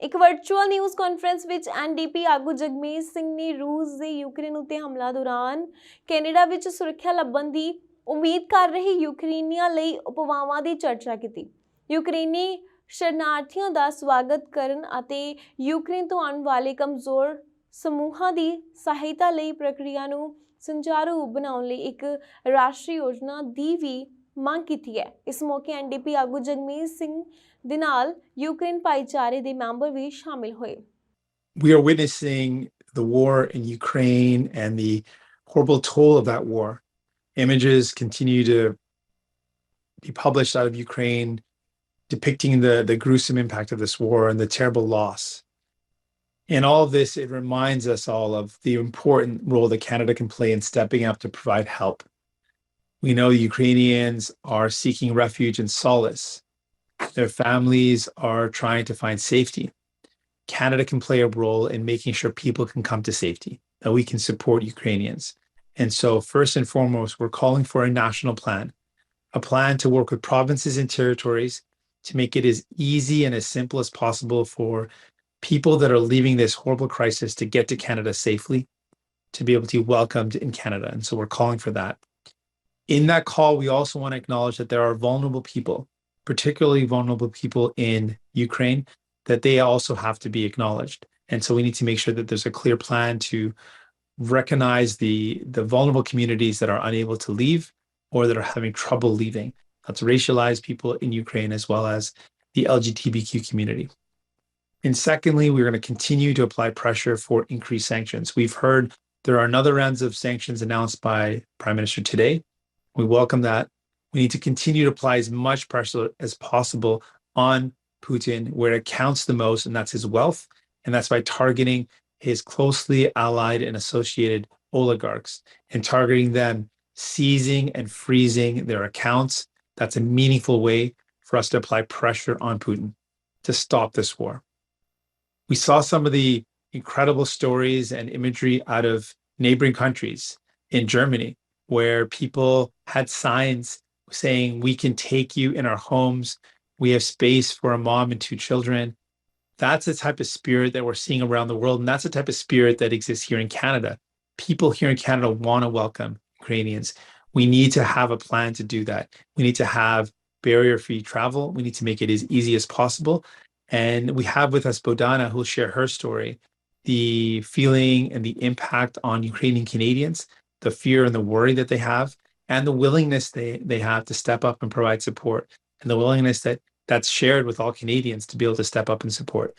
ਇੱਕ virtual news conference ਵਿੱਚ NDP ਆਗੂ ਜਗਮੀਤ ਸਿੰਘ ਨੇ ਰੂਸ ਦੇ ਯੂਕਰੇਨ ਉਤੇ ਹਮਲਾ ਦੌਰਾਨ ਕੈਨੇਡਾ ਵਿੱਚ ਸੁਰੱਖਿਆ ਲੱਭਣ ਦੀ ਉਮੀਦ ਕਰ ਰਹੇ ਯੂਕਰੇਨੀਆਂ ਲਈ ਉਪਵਾਵਾਂ ਦੀ ਚਰਚਾ ਕੀਤੀ। ਯੂਕਰੇਨੀ ਸ਼ਰਨਾਰਥੀਆਂ ਦਾ ਸਵਾਗਤ ਕਰਨ ਅਤੇ ਯੂਕਰੇਨ ਤੋਂ ਆਉਣ ਵਾਲੇ ਕਮਜ਼ੋਰ ਸਮੂਹਾਂ ਦੀ ਸਹਾਇਤਾ ਲਈ ਪ੍ਰਕਿਰਿਆ ਨੂੰ ਸੰਚਾਰੂ ਬਣਾਉਣ ਲਈ ਇੱਕ ਰਾਸ਼ਟਰੀ ਯੋਜਨਾ ਦੀ ਵੀ ਮੰਗ ਕੀਤੀ ਹੈ। ਇਸ ਮੌਕੇ ਐਨਡੀਪੀ ਆਗੂ ਜਗਮੀਤ ਸਿੰਘ ਦੇ ਨਾਲ ਯੂਕਰੇਨ ਭਾਈਚਾਰੇ ਦੇ ਮੈਂਬਰ ਵੀ ਸ਼ਾਮਿਲ ਹੋਏ। We are witnessing the war in Ukraine and the horrible toll of that war. Images continue to be published out of Ukraine depicting the gruesome impact of this war and the terrible loss. In all of this, it reminds us all of the important role that Canada can play in stepping up to provide help. We know the Ukrainians are seeking refuge and solace. Their families are trying to find safety. Canada can play a role in making sure people can come to safety, that we can support Ukrainians. And so, first and foremost, we're calling for a national plan, a plan to work with provinces and territories to make it as easy and as simple as possible for people that are leaving this horrible crisis to get to Canada safely, to be able to be welcomed in Canada. And so we're calling for that. In that call, we also want to acknowledge that there are vulnerable people, particularly vulnerable people in Ukraine, that they also have to be acknowledged. And so we need to make sure that there's a clear plan to recognize the vulnerable communities that are unable to leave or that are having trouble leaving. That's racialized people in Ukraine as well as the LGBTQ community. And secondly, we're going to continue to apply pressure for increased sanctions. We've heard there are another rounds of sanctions announced by Prime Minister today. We welcome that. We need to continue to apply as much pressure as possible on Putin where it counts the most, and that's his wealth. And that's by targeting his closely allied and associated oligarchs and targeting them, seizing and freezing their accounts. That's a meaningful way for us to apply pressure on Putin to stop this war. We saw some of the incredible stories and imagery out of neighboring countries in Germany, where people had signs saying, "We can take you in our homes. We have space for a mom and two children." That's the type of spirit that we're seeing around the world. And that's the type of spirit that exists here in Canada. People here in Canada want to welcome Ukrainians. We need to have a plan to do that. We need to have barrier-free travel. We need to make it as easy as possible. And we have with us Bodana, who'll share her story, the feeling and the impact on Ukrainian Canadians, the fear and the worry that they have, and the willingness they have to step up and provide support, and the willingness that's shared with all Canadians to be able to step up and support.